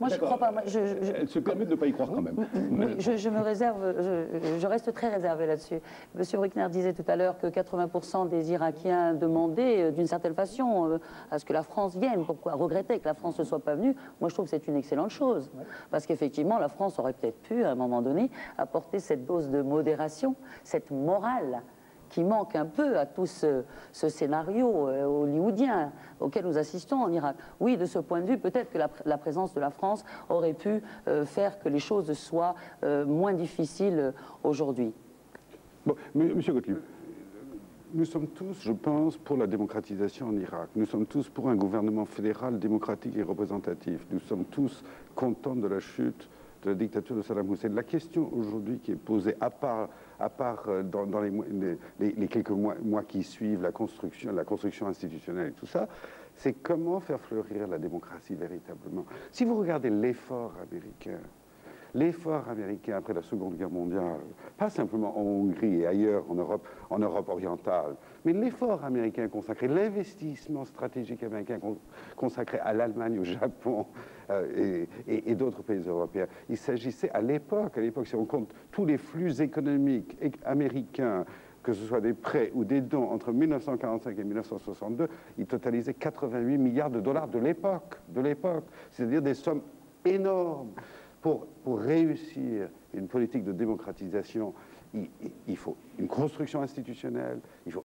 Moi, je ne crois pas. Elle se permet de ne pas y croire quand même. Oui, je me réserve, je reste très réservée là-dessus. Monsieur Bruckner disait tout à l'heure que 80% des Irakiens demandaient, d'une certaine façon, à ce que la France vienne. Pourquoi regretter que la France ne soit pas venue? Moi, je trouve que c'est une excellente chose. Parce qu'effectivement, la France aurait peut-être pu, à un moment donné, apporter cette dose de modération, cette morale qui manque un peu à tout ce scénario hollywoodien auquel nous assistons en Irak. Oui, de ce point de vue, peut-être que la présence de la France aurait pu faire que les choses soient moins difficiles aujourd'hui. Bon, Monsieur Gottlieb, nous sommes tous, je pense, pour la démocratisation en Irak. Nous sommes tous pour un gouvernement fédéral, démocratique et représentatif. Nous sommes tous contents de la chute de la dictature de Saddam Hussein. La question aujourd'hui qui est posée, à part dans les quelques mois qui suivent la construction institutionnelle et tout ça, c'est comment faire fleurir la démocratie véritablement. Si vous regardez l'effort américain après la Seconde Guerre mondiale, pas simplement en Hongrie et ailleurs en Europe orientale, mais l'effort américain consacré, l'investissement stratégique américain consacré à l'Allemagne, au Japon et d'autres pays européens. Il s'agissait à l'époque, si on compte tous les flux économiques américains, que ce soit des prêts ou des dons entre 1945 et 1962, ils totalisaient 88 milliards de dollars de l'époque, c'est-à-dire des sommes énormes. Pour réussir une politique de démocratisation, il faut une construction institutionnelle, il faut